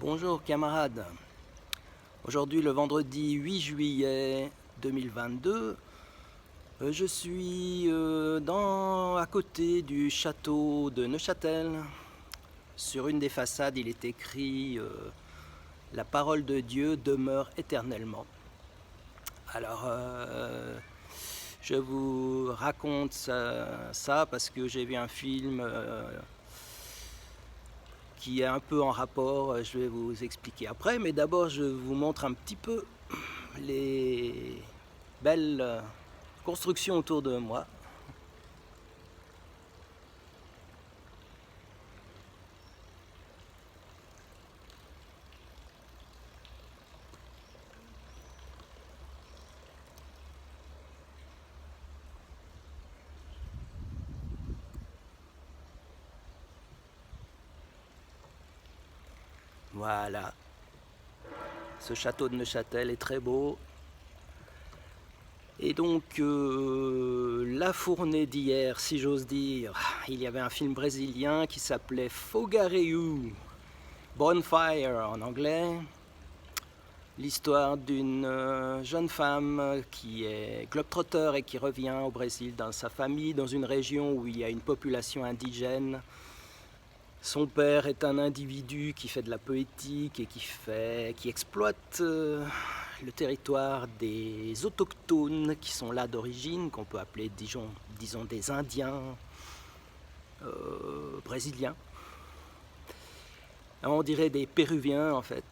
Bonjour camarades, aujourd'hui le vendredi 8 juillet 2022, je suis à côté du château de Neuchâtel. Sur une des façades il est écrit La parole de Dieu demeure éternellement. Alors je vous raconte ça parce que j'ai vu un film qui est un peu en rapport, je vais vous expliquer après, mais d'abord je vous montre un petit peu les belles constructions autour de moi. Voilà, ce château de Neuchâtel est très beau. Et donc, la fournée d'hier, si j'ose dire, il y avait un film brésilien qui s'appelait Fogaréu, Bonfire en anglais. L'histoire d'une jeune femme qui est globetrotter et qui revient au Brésil dans sa famille, dans une région où il y a une population indigène. Son père est un individu qui fait de la poétique et qui exploite le territoire des autochtones qui sont là d'origine, qu'on peut appeler disons des Indiens brésiliens. On dirait des Péruviens en fait.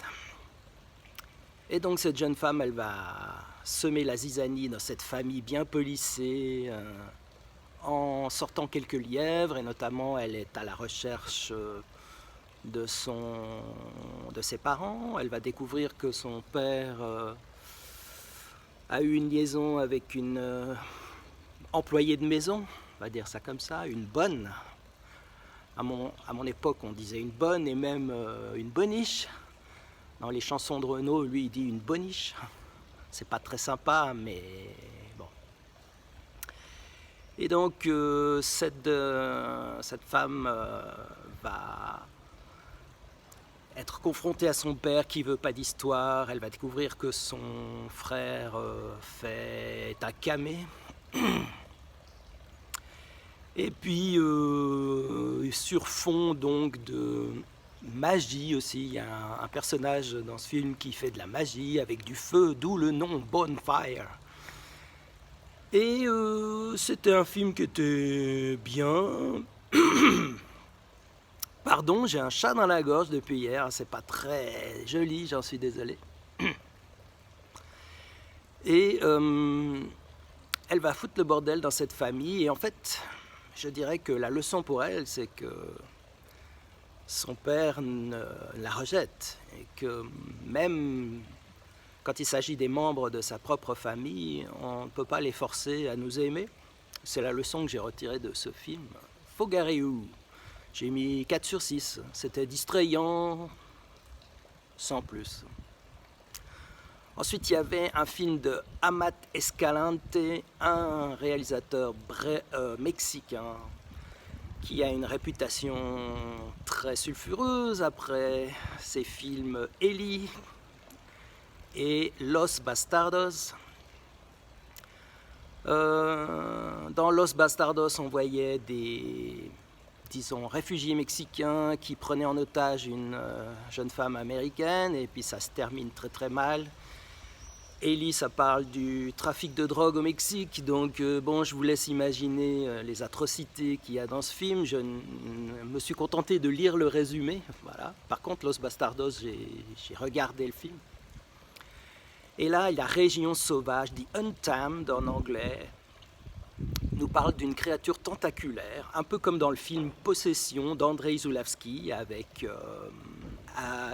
Et donc cette jeune femme, elle va semer la zizanie dans cette famille bien polissée, en sortant quelques lièvres, et notamment elle est à la recherche de ses parents. Elle va découvrir que son père a eu une liaison avec une employée de maison, on va dire ça comme ça, une bonne. À mon époque, on disait une bonne et même une boniche. Dans les chansons de Renaud, lui, il dit une boniche. C'est pas très sympa, mais bon. Et donc, cette femme va être confrontée à son père qui veut pas d'histoire. Elle va découvrir que son frère est un camé. Et puis, sur fond donc de magie aussi, il y a un personnage dans ce film qui fait de la magie avec du feu, d'où le nom Bonfire. Et c'était un film qui était bien. Pardon, j'ai un chat dans la gorge depuis hier, c'est pas très joli, j'en suis désolé. Et elle va foutre le bordel dans cette famille, et en fait, je dirais que la leçon pour elle, c'est que son père la rejette, et que même quand il s'agit des membres de sa propre famille, on ne peut pas les forcer à nous aimer. C'est la leçon que j'ai retirée de ce film. Fogaréu. J'ai mis 4 sur 6. C'était distrayant, sans plus. Ensuite, il y avait un film de Amat Escalante, un réalisateur mexicain qui a une réputation très sulfureuse après ses films Eli et Los Bastardos. Dans Los Bastardos, on voyait des, disons, réfugiés mexicains qui prenaient en otage une jeune femme américaine, et puis ça se termine très très mal. Ellie, ça parle du trafic de drogue au Mexique, donc bon, je vous laisse imaginer les atrocités qu'il y a dans ce film. Je me suis contenté de lire le résumé, voilà. Par contre, Los Bastardos, j'ai regardé le film. Et là, la région sauvage, The Untamed en anglais, nous parle d'une créature tentaculaire, un peu comme dans le film Possession d'Andrzej Zulawski avec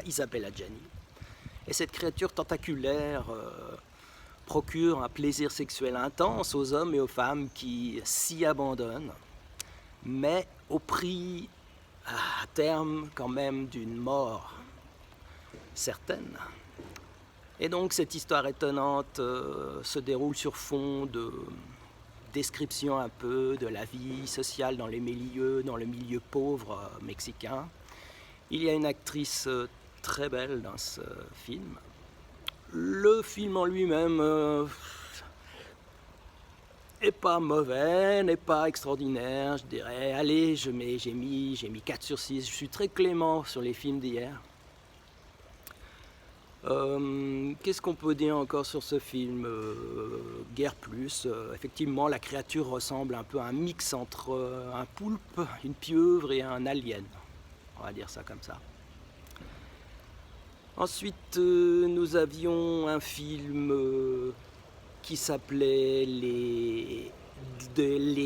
Isabelle Adjani. Et cette créature tentaculaire procure un plaisir sexuel intense aux hommes et aux femmes qui s'y abandonnent, mais au prix, à terme, quand même, d'une mort certaine. Et donc cette histoire étonnante se déroule sur fond de description un peu de la vie sociale dans le milieu pauvre mexicain. Il y a une actrice très belles dans ce film. Le film en lui-même n'est pas mauvais, n'est pas extraordinaire, je dirais. Allez, j'ai mis 4 sur 6. Je suis très clément sur les films d'hier. Qu'est-ce qu'on peut dire encore sur ce film? Guère plus. Effectivement, la créature ressemble un peu à un mix entre un poulpe, une pieuvre et un alien. On va dire ça comme ça. Ensuite, nous avions un film qui s'appelait les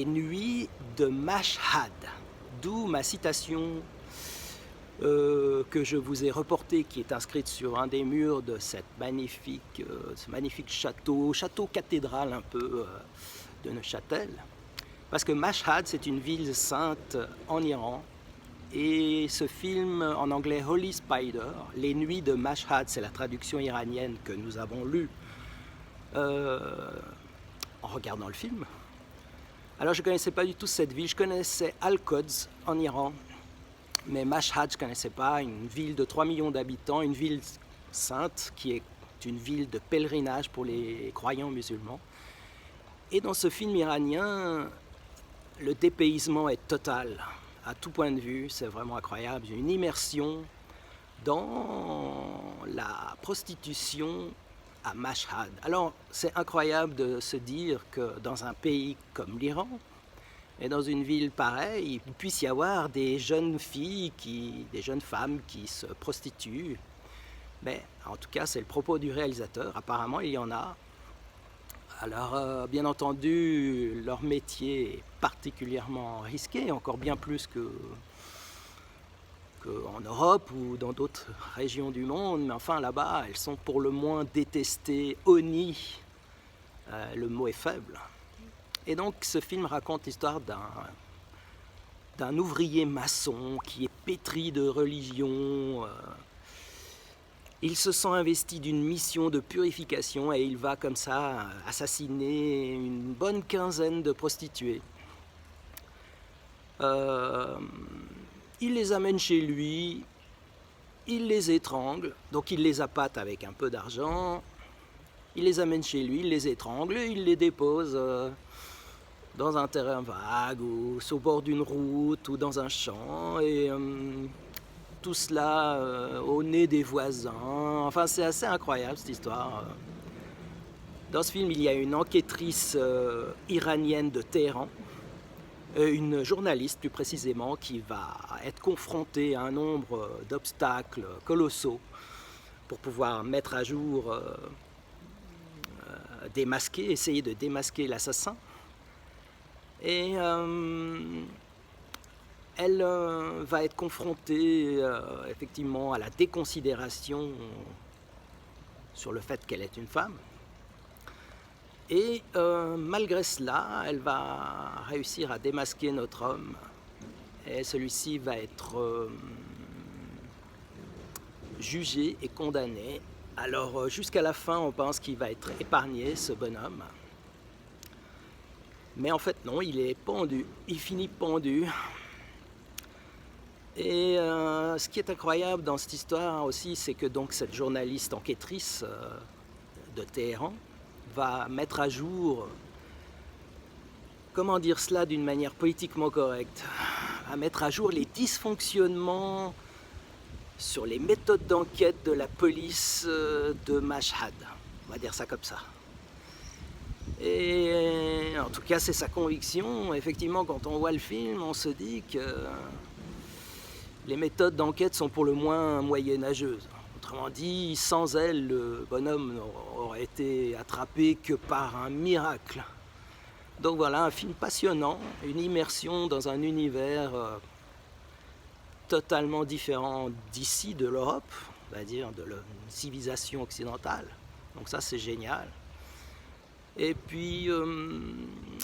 Nuits de Mashhad, d'où ma citation que je vous ai reportée, qui est inscrite sur un des murs de ce magnifique château cathédrale un peu de Neuchâtel. Parce que Mashhad, c'est une ville sainte en Iran. Et ce film, en anglais Holy Spider, Les Nuits de Mashhad, c'est la traduction iranienne que nous avons lue en regardant le film. Alors je ne connaissais pas du tout cette ville, je connaissais Al-Quds en Iran, mais Mashhad je ne connaissais pas, une ville de 3 millions d'habitants, une ville sainte qui est une ville de pèlerinage pour les croyants musulmans. Et dans ce film iranien, le dépaysement est total. À tout point de vue, c'est vraiment incroyable. J'ai une immersion dans la prostitution à Mashhad. Alors, c'est incroyable de se dire que dans un pays comme l'Iran, et dans une ville pareille, il puisse y avoir des jeunes filles, des jeunes femmes qui se prostituent. Mais en tout cas, c'est le propos du réalisateur. Apparemment, il y en a. Alors, bien entendu, leur métier est particulièrement risqué, encore bien plus qu'en Europe ou dans d'autres régions du monde. Mais enfin, là-bas, elles sont pour le moins détestées, honnies. Le mot est faible. Et donc, ce film raconte l'histoire d'un ouvrier maçon qui est pétri de religion. Il se sent investi d'une mission de purification et il va comme ça assassiner une bonne quinzaine de prostituées. Il les amène chez lui, il les étrangle, donc il les appâte avec un peu d'argent, il les amène chez lui, il les étrangle, il les dépose dans un terrain vague ou au bord d'une route ou dans un champ et tout cela au nez des voisins. Enfin, c'est assez incroyable cette histoire. Dans ce film, il y a une enquêtrice iranienne de Téhéran, une journaliste plus précisément, qui va être confrontée à un nombre d'obstacles colossaux pour pouvoir mettre à jour, essayer de démasquer l'assassin. Et elle va être confrontée effectivement à la déconsidération sur le fait qu'elle est une femme. Et malgré cela, elle va réussir à démasquer notre homme. Et celui-ci va être jugé et condamné. Alors jusqu'à la fin, on pense qu'il va être épargné, ce bonhomme. Mais en fait non, il est pendu. Il finit pendu. Et ce qui est incroyable dans cette histoire aussi, c'est que donc cette journaliste enquêtrice de Téhéran va mettre à jour, comment dire cela d'une manière politiquement correcte, va mettre à jour les dysfonctionnements sur les méthodes d'enquête de la police de Mashhad. On va dire ça comme ça. Et en tout cas, c'est sa conviction. Effectivement, quand on voit le film, on se dit que les méthodes d'enquête sont pour le moins moyenâgeuses. Autrement dit, sans elles, le bonhomme n'aurait été attrapé que par un miracle. Donc voilà, un film passionnant, une immersion dans un univers totalement différent d'ici, de l'Europe, on va dire, de la civilisation occidentale. Donc ça, c'est génial. Et puis,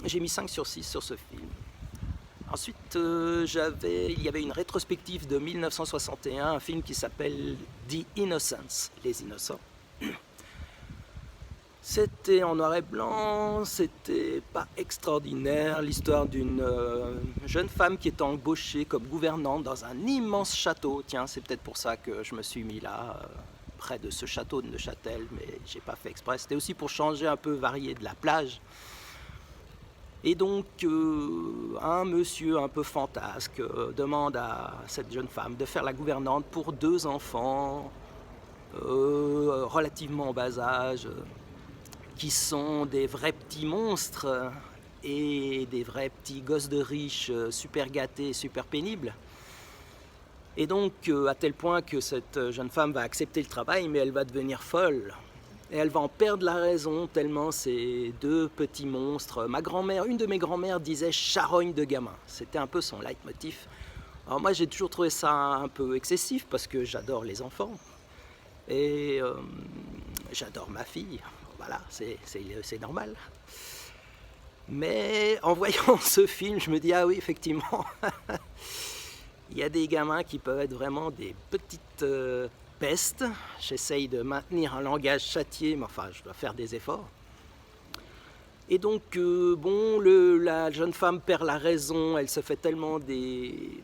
j'ai mis 5 sur 6 sur ce film. Ensuite, il y avait une rétrospective de 1961, un film qui s'appelle The Innocents, Les Innocents. C'était en noir et blanc, c'était pas extraordinaire, l'histoire d'une jeune femme qui est embauchée comme gouvernante dans un immense château. Tiens, c'est peut-être pour ça que je me suis mis là, près de ce château de Neuchâtel, mais j'ai pas fait exprès. C'était aussi pour changer un peu, varier de la plage. Et donc, un monsieur un peu fantasque demande à cette jeune femme de faire la gouvernante pour 2 enfants relativement en bas âge, qui sont des vrais petits monstres et des vrais petits gosses de riches super gâtés, super pénibles. Et donc, à tel point que cette jeune femme va accepter le travail, mais elle va devenir folle. Et elle va en perdre la raison tellement ces 2 petits monstres. Ma grand-mère, une de mes grand-mères disait charogne de gamin. C'était un peu son leitmotiv. Alors moi, j'ai toujours trouvé ça un peu excessif parce que j'adore les enfants. Et j'adore ma fille. Voilà, c'est normal. Mais en voyant ce film, je me dis, ah oui, effectivement, il y a des gamins qui peuvent être vraiment des petites pestes. J'essaye de maintenir un langage châtié, mais enfin, je dois faire des efforts. Et donc, bon, la jeune femme perd la raison, elle se fait tellement des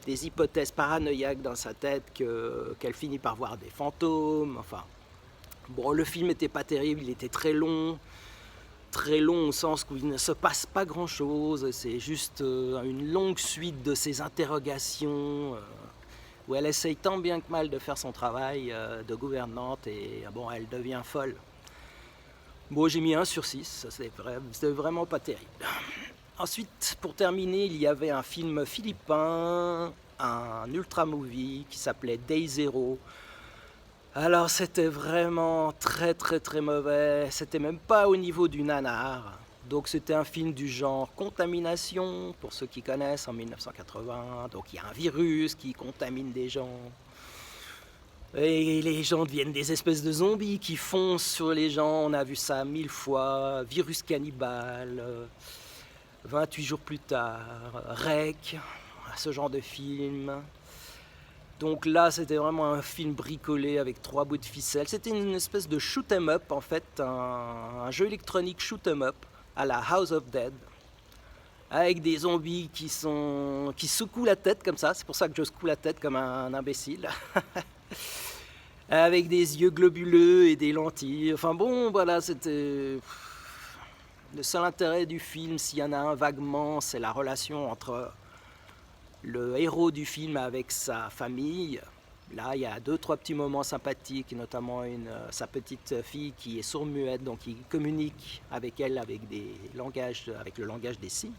hypothèses paranoïaques dans sa tête qu'elle finit par voir des fantômes, enfin... Bon, le film n'était pas terrible, il était très long au sens où il ne se passe pas grand-chose, c'est juste une longue suite de ces interrogations où elle essaye tant bien que mal de faire son travail de gouvernante et bon, elle devient folle. Bon, j'ai mis 1 sur 6, c'était vraiment pas terrible. Ensuite, pour terminer, il y avait un film philippin, un ultra movie qui s'appelait Day Zero. Alors c'était vraiment très mauvais, c'était même pas au niveau du nanar. Donc c'était un film du genre Contamination, pour ceux qui connaissent, en 1980. Donc il y a un virus qui contamine des gens. Et les gens deviennent des espèces de zombies qui foncent sur les gens, on a vu ça 1000 fois. Virus cannibale, 28 jours plus tard, REC, ce genre de film. Donc là, c'était vraiment un film bricolé avec 3 bouts de ficelle. C'était une espèce de shoot 'em up, en fait, un jeu électronique shoot 'em up à la House of Dead, avec des zombies qui secouent la tête comme ça. C'est pour ça que je secoue la tête comme un imbécile. Avec des yeux globuleux et des lentilles. Enfin bon, voilà, c'était... Le seul intérêt du film, s'il y en a un vaguement, c'est la relation entre le héros du film avec sa famille. Là, il y a 2-3 petits moments sympathiques, notamment sa petite fille qui est sourd-muette, donc il communique avec elle avec le langage des signes.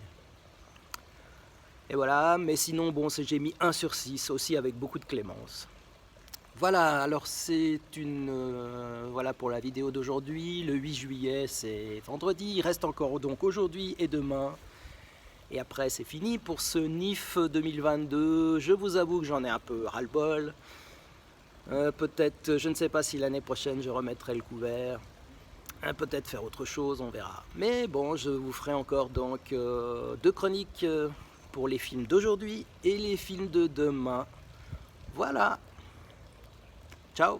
Et voilà, mais sinon, bon, j'ai mis 1 sur 6, aussi avec beaucoup de clémence. Voilà, alors c'est voilà pour la vidéo d'aujourd'hui. Le 8 juillet, c'est vendredi. Il reste encore donc aujourd'hui et demain. Et après, c'est fini pour ce NIF 2022. Je vous avoue que j'en ai un peu ras-le-bol. Peut-être, je ne sais pas si l'année prochaine, je remettrai le couvert. Peut-être faire autre chose, on verra. Mais bon, je vous ferai encore donc 2 chroniques pour les films d'aujourd'hui et les films de demain. Voilà. Ciao.